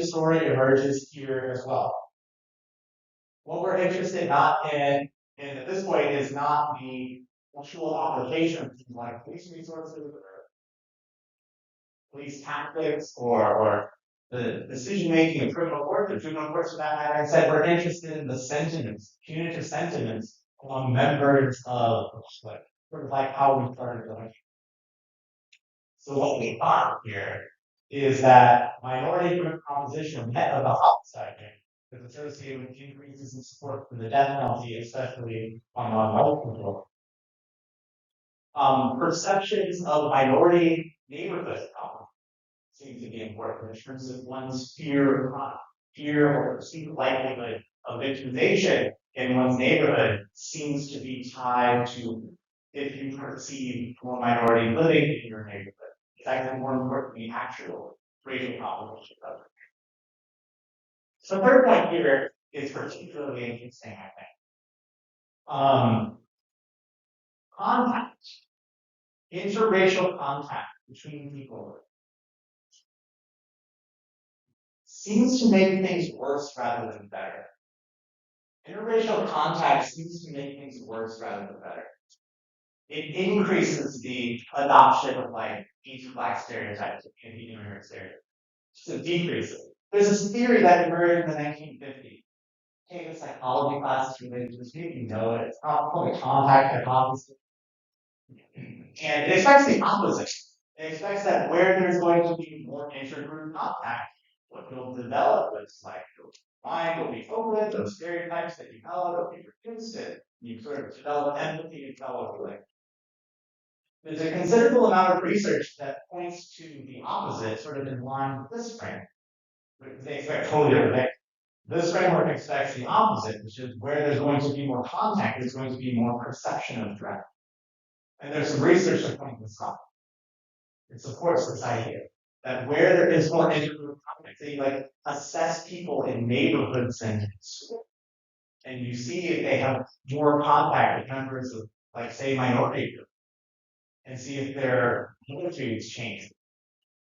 story emerges here as well. What we're interested not in at this point is not the actual application of things like police resources or police tactics or the decision making of criminal courts or juvenile courts for that matter. I said we're interested in the sentiments, punitive sentiments among members of the public, sort of like how we started the lecture. So what we find here is that minority group composition net of the homicide rate is associated with increases in support for the death penalty, especially on non-white people. Perceptions of minority neighborhood seem to be important in terms of one's fear of crime, fear or perceived likelihood of victimization in one's neighborhood seems to be tied to if you perceive more minority living in your neighborhood. It's actually more important than the actual racial composition of it. So the third point here is particularly interesting, I think. Contact, interracial contact between people seems to make things worse rather than better. Interracial contact seems to make things worse rather than better. It increases the adoption of like anti-black stereotypes, anti-immigrant stereotypes. So it decreases. There's this theory that emerged in the 1950s. Take a psychology class related to this. Maybe you know it. It's called the contact hypothesis. And it expects the opposite. It expects that where there's going to be more intergroup contact, what you'll develop is like your mind will be open, those stereotypes that you develop, you reduce it, you sort of develop empathy, you develop like. There's a considerable amount of research that points to the opposite, sort of in line with this framework. They expect totally different things. This framework expects the opposite, which is where there's going to be more contact, there's going to be more perception of threat. And there's some research that points this out. It supports this idea that where there is more intergroup contact, they like assess people in neighborhoods and schools, and you see if they have more contact with members of, like, say, minority groups, and see if their attitudes change.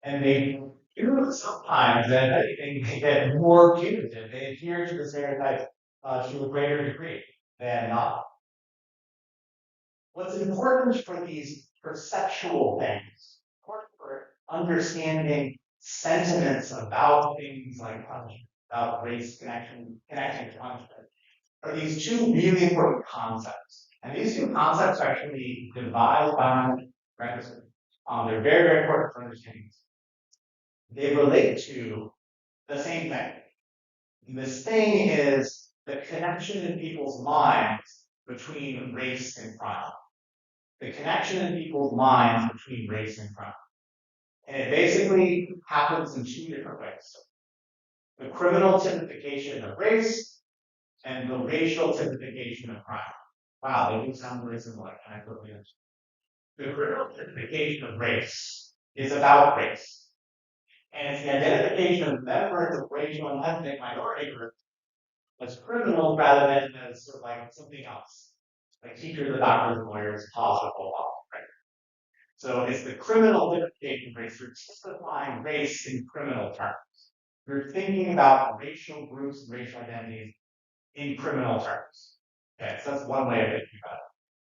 And they do sometimes, and they get more punitive. They adhere to the stereotype to a greater degree than not. What's important for these perceptual things, important for understanding sentiments about things like punishment, about race connecting to punishment, are these two really important concepts. And these two concepts are actually devised by Grandison. They're very, very important for understanding. They relate to the same thing. And this thing is the connection in people's minds between race and crime. The connection in people's minds between race and crime. And it basically happens in two different ways. The criminal typification of race and the racial typification of crime. Wow, they do sound very similar. Can I totally understand? The criminal typification of race is about race. And it's the identification of members of racial and ethnic minority groups as criminals rather than as sort of like something else. Like teachers, doctors, lawyers, hospital law, right? So it's the criminal typification of race. You're typifying race in criminal terms. You're thinking about racial groups and racial identities in criminal terms. Okay, so that's one way of thinking about it.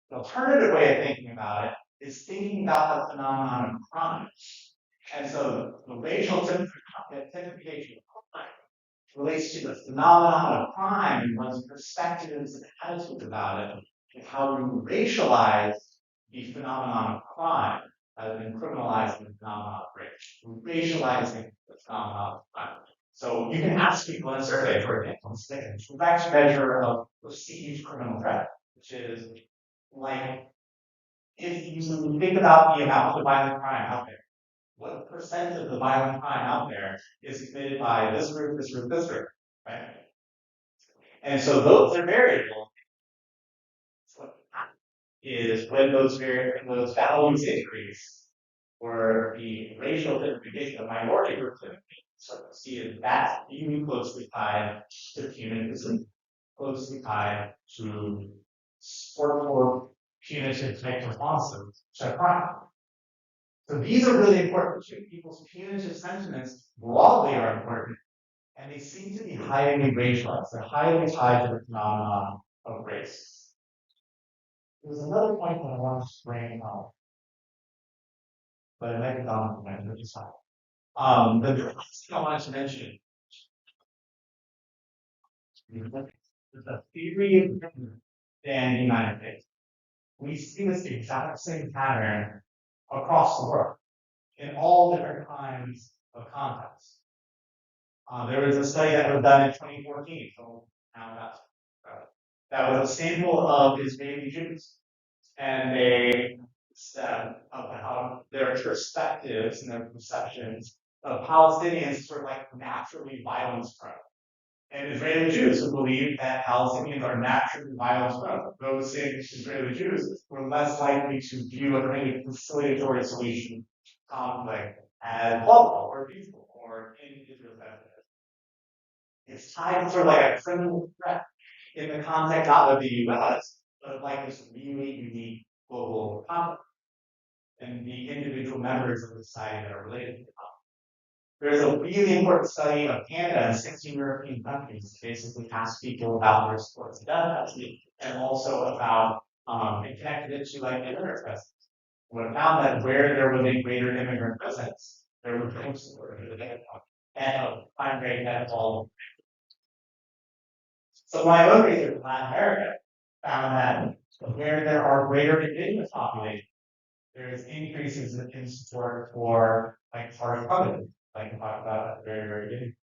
The alternative way of thinking about it is thinking about the phenomenon of crime. And so the racial typification of crime relates to the phenomenon of crime and one's perspectives and attitudes about it, and how we racialize the phenomenon of crime rather than criminalizing the phenomenon of race. We're racializing the phenomenon of crime. So you can ask people in a survey, for example, the direct measure of perceived criminal threat, which is like if you think about the amount of violent crime out there, what percent of the violent crime out there is committed by this group, this group, this group, right? And so those are variables. What is when those values increase, or the racial typification of minority groups, so see if that's even closely tied to punitivism, closely tied to support for punitive type responses to crime. So these are really important too. People's punitive sentiments broadly are important, and they seem to be highly racialized. They're highly tied to the phenomenon of race. There's another point that I want to bring up, but it might be gone from my side. The last thing I wanted to mention is the theory of different than the United States. We see this exact same pattern across the world in all different kinds of contexts. There was a study that was done in 2014, so now that was a sample of Israeli Jews, and they said about their perspectives and their perceptions of Palestinians sort of like naturally violence prone. And Israeli Jews who believe that Palestinians are naturally violence prone. Those same Israeli Jews were less likely to view a kind of conciliatory solution to conflict as lawful or peaceful or in Israel's benefit. It's tied to sort of like a criminal threat in the context not of the US, but of like this really unique global conflict and the individual members of the society that are related to the conflict. There's a really important study of Canada and 16 European countries that basically asked people about their sports identity and also about and connected it to like immigrant presence. What found that where there was a greater immigrant presence, there was more support for the and a crime rate that followed. So my own research in Latin America found that where there are greater indigenous populations, there's increases in support for like party covenants, like we talked about at the very, very beginning,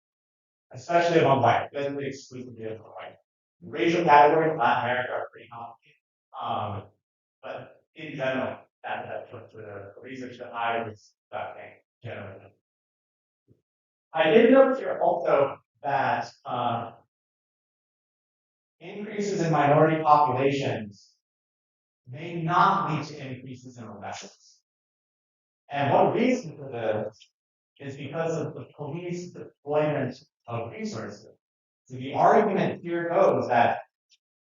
especially among white, doesn't exclusively among white. Racial categories in Latin America are pretty complicated, but in general, that's what the research that I was conducting generally. I did note here also that increases in minority populations may not lead to increases in arrests. And one reason for this is because of the police deployment of resources. So the argument here goes that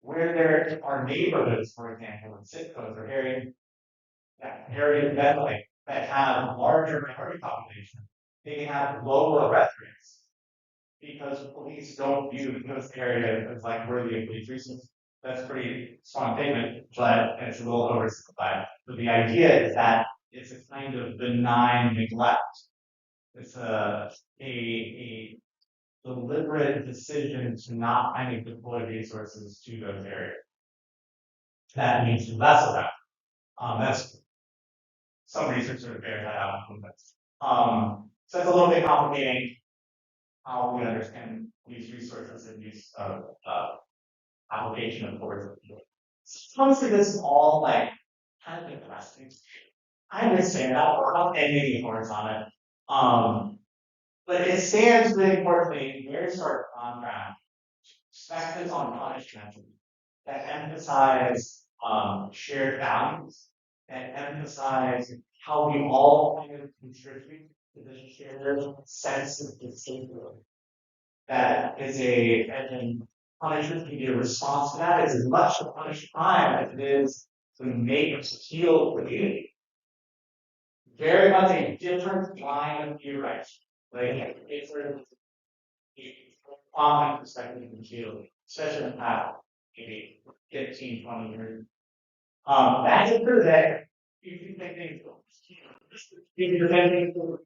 where there are neighborhoods, for example, in zip codes or areas that have larger minority population, they can have lower arrest rates because police don't view those areas as like worthy of police resources. That's a pretty strong statement, but it's a little oversimplified. But the idea is that it's a kind of benign neglect. It's a deliberate decision to not kind of deploy resources to those areas. That means less of that. That's some research sort of bears that out. So it's a little bit complicating how we understand these resources and use of application of force. Honestly, this is all like kind of interesting. I understand that. I'll end any words on it. But it stands really importantly, very sort of contrast perspectives on punishment that emphasize shared values, that emphasize how we all kind of contribute to the shared sense of disability. That is and punishment can be a response to that. It's as much to punish crime as it is to make us heal the community. Very much a different line of view, right? Like it's sort of on my perspective in healing, especially in the past, maybe 15, 20 years. That's it for today. You can take things. You can take things.